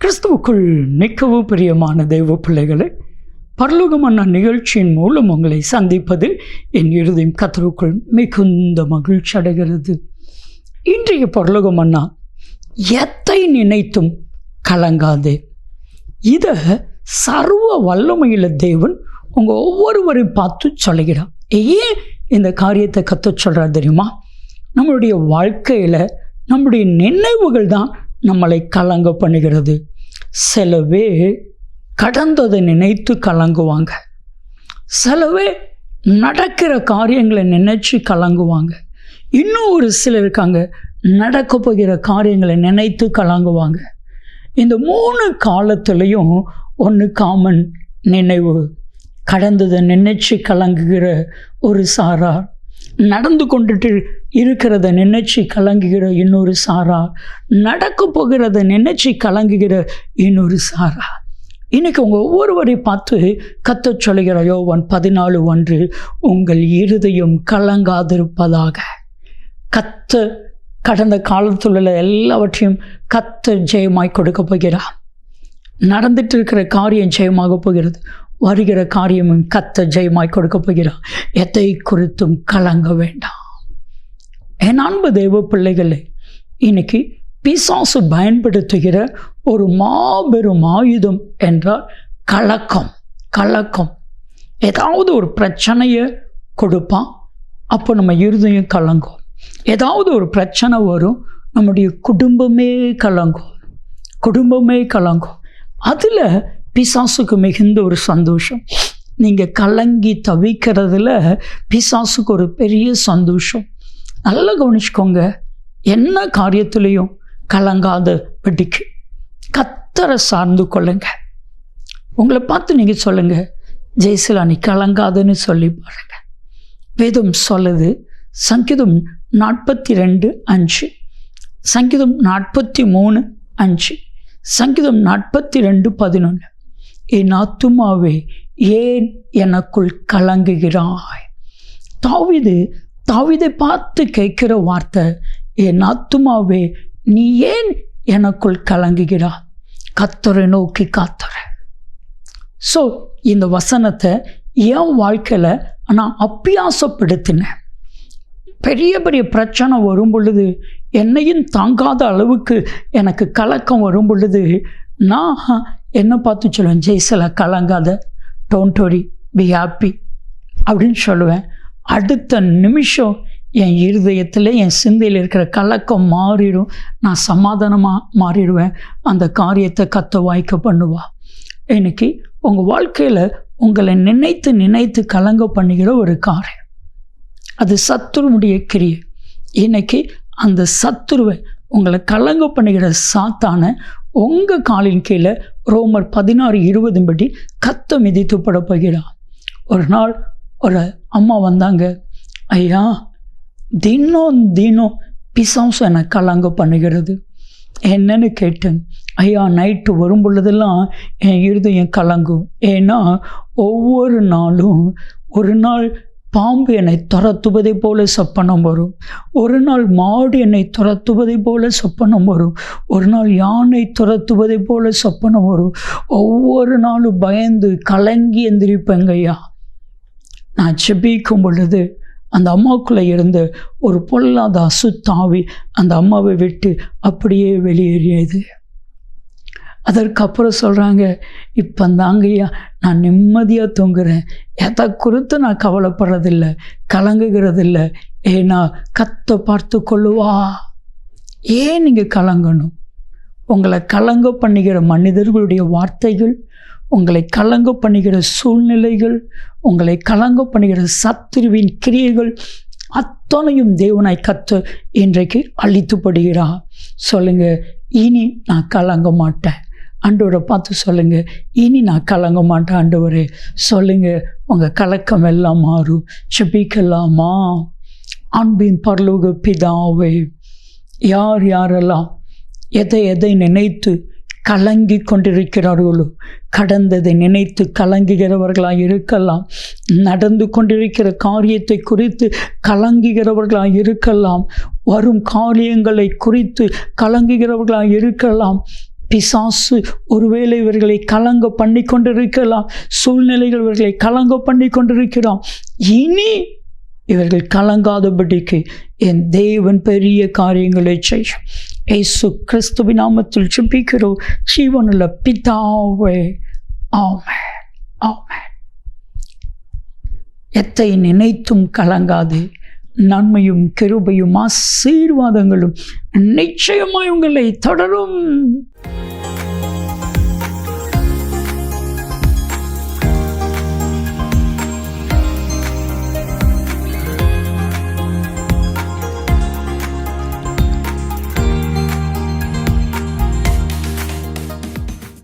கிறிஸ்துவுக்குள் மிகவும் பிரியமான தெய்வ பிள்ளைகளை, பரலோகமான நிகழ்ச்சியின் மூலம் உங்களை சந்திப்பதில் என் இருதயம் கர்த்தருக்குள் மிகுந்த மகிழ்ச்சி அடைகிறது. இன்றைய பரலோகமன்னா எதை நினைத்தும் கலங்காதே. இதை சர்வ வல்லமையுள்ள தேவன் உங்கள் ஒவ்வொருவரையும் பார்த்து சொல்லுகிறார். ஏன் இந்த காரியத்தை கற்று சொல்கிறார் தெரியுமா? நம்மளுடைய வாழ்க்கையில் நம்முடைய நினைவுகள் தான் நம்மளை கலங்க பண்ணுகிறது. சில பேர் கடந்ததை நினைத்து கலங்குவாங்க, சில பேர் நடக்கிற காரியங்களை நினைச்சு கலங்குவாங்க, இன்னும் ஒரு சிலர் இருக்காங்க நடக்க போகிற காரியங்களை நினைத்து கலங்குவாங்க. இந்த 3 காலத்துலேயும் ஒன்று காமன் நினைவு. கடந்ததை நினைச்சு கலங்குகிற ஒரு சாரார், நடந்து கொண்டுட்டு இருக்கிறத நினைச்சு கலங்குகிற இன்னொரு சாரார், நடக்க போகிறத நினைச்சு கலங்குகிற இன்னொரு சாரார். இன்னைக்கு உங்கள் ஒவ்வொருவரையும் பார்த்து கர்த்தர் சொல்லுகிற யோவான் 14:1, உங்கள் இருதயம் கலங்காதிருப்பதாக. கர்த்தர் கடந்த காலத்தில் உள்ள எல்லாவற்றையும் கர்த்தர் ஜெயமாய் கொடுக்க போகிறார். நடந்துட்டு இருக்கிற காரியம் ஜெயமாக போகிறது, வருகிற காரியமும் கர்த்தர் ஜெயமாய் கொடுக்க போகிறார். எதை குறித்தும் கலங்க வேண்டாம். என் அன்பு தெய்வ பிள்ளைகளே, இன்னைக்கு பிசாசு பயன்படுத்துகிற ஒரு மாபெரும் ஆயுதம் என்றால் கலக்கம். ஏதாவது ஒரு பிரச்சனையை கொடுப்பான், அப்போ நம்ம இருதயம் கலங்கும். ஏதாவது ஒரு பிரச்சனை வரும், நம்முடைய குடும்பமே கலங்கும். அதில் பிசாசுக்கு மிகுந்த ஒரு சந்தோஷம். நீங்கள் கலங்கி தவிக்கிறதுல பிசாசுக்கு ஒரு பெரிய சந்தோஷம். நல்லா கவனிச்சுக்கோங்க. என்ன காரியத்திலையும் கலங்காத படிக்கு கர்த்தரை சார்ந்து கொள்ளுங்க. உங்களை பார்த்து நீங்கள் சொல்லுங்க, ஜெயசிலா நீ கலங்காதுன்னு சொல்லி பாருங்க. வேதம் சொல்லுது, சங்கீதம் 42:5, சங்கீதம் 43:5, சங்கீதம் 42:11, என் ஆத்துமாவே ஏன் எனக்குள் கலங்குகிறாய். தாவீதை பார்த்து கேட்கிற வார்த்தை, என் ஆத்துமாவே நீ ஏன் எனக்குள் கலங்குகிறாய், கர்த்தரை நோக்கி காத்துற. ஸோ இந்த வசனத்தை என் வாழ்க்கையில் நான் அபியாசப்படுத்தினேன். பெரிய பிரச்சனை வரும் பொழுது, என்னையும் தாங்காத அளவுக்கு எனக்கு கலக்கம் வரும் பொழுது, நான் என்னை பார்த்து சொல்லுவேன், ஜெய்சலா கலங்காத, டோன்ட் வரி, பி ஹாப்பி அப்படின்னு சொல்லுவேன். அடுத்த நிமிஷம் என் இருதயத்தில் என் சிந்தையில் இருக்கிற கலக்கம் மாறிடும், நான் சமாதானமாக மாறிடுவேன். அந்த காரியத்தை கத்த வாய்க்க பண்ணுவா. இன்னைக்கு உங்கள் வாழ்க்கையில் உங்களை நினைத்து கலங்க பண்ணுகிற ஒரு காரியம், அது சத்துருவுடைய கிரியை. இன்னைக்கு அந்த சத்துருவை, உங்களை கலங்க பண்ணுகிற சாத்தான உங்கள் காலின் கீழே ரோமர் 16:20 படி கத்த மிதித்து பட போகிறார். ஒரு நாள் ஒரு அம்மா வந்தாங்க, ஐயா தினம் பிசாசு என்னை கலங்க பண்ணுகிறது. என்னன்னு கேட்டேன். ஐயா நைட்டு வரும் பொழுதெல்லாம் என் இருதயம் கலங்கும். ஏன்னா ஒவ்வொரு நாளும், ஒரு நாள் பாம்பு என்னை துரத்துவதை போல சொப்பனம் வரும், ஒரு நாள் மாடு என்னை துரத்துவதை போல சொப்பனம் வரும், ஒரு நாள் யானை துரத்துவதை போல சொப்பனம் வரும். ஒவ்வொரு நாளும் பயந்து கலங்கி எந்திரிப்பேங்கய்யா. நான் ஜெபிக்கும் பொழுது அந்த அம்மாவுக்குள்ளே இருந்த ஒரு பொல்லாத அசுத்தாவி அந்த அம்மாவை விட்டு அப்படியே வெளியேறியது. அதற்கப்புறம் சொல்கிறாங்க, இப்போ தாங்கய்யா நான் நிம்மதியாக தூங்குறேன், எதை குறித்து நான் கவலைப்படுறதில்லை, கலங்குகிறதில்லை. ஏன்னா கத்த பார்த்து கொள்ளுவா. ஏன் நீங்கள் கலங்கணும்? உங்களை கலங்க பண்ணுகிற மனிதர்களுடைய வார்த்தைகள், உங்களை கலங்க பண்ணுகிற சூழ்நிலைகள், உங்களை கலங்க பண்ணுகிற சத்துருவின் கிரியைகள் அத்தனையும் தேவனாய் கத்த இன்றைக்கு அழித்துப்படுகிறார். சொல்லுங்க, இனி நான் கலங்க மாட்டேன். ஆண்டவரை பார்த்து சொல்லுங்க, இனி நான் கலங்க மாட்டேன் ஆண்டவரே. சொல்லுங்க, உங்கள் கலக்கம் எல்லாம் மாறும். ஜெபிக்கலாமா? அன்பின் பரலோக பிதாவே, யாரெல்லாம் எதை நினைத்து கலங்கி கொண்டிருக்கிறார்களோ, கடந்ததை நினைத்து கலங்குகிறவர்களாக இருக்கலாம், நடந்து கொண்டிருக்கிற காரியத்தை குறித்து கலங்குகிறவர்களாக இருக்கலாம், வரும் காரியங்களை குறித்து கலங்குகிறவர்களாக இருக்கலாம். பிசாசு ஒருவேளை இவர்களை கலங்க பண்ணி கொண்டிருக்கலாம், சூழ்நிலைகள் இவர்களை கலங்க பண்ணி கொண்டிருக்கிறான். இனி இவர்கள் கலங்காதபடிக்கு என் தேவன் பெரிய காரியங்களை செய்யும். இயேசு கிறிஸ்துவின் நாமத்தில் ஜெபிக்கிறோம் ஜீவனுள்ள பிதாவே, ஆமென், ஆமென். எத்தை நினைத்தும் கலங்காது, நன்மையும் கிருபையும் ஆசீர்வாதங்களும் நிச்சயமாய் உங்களை தொடரும்.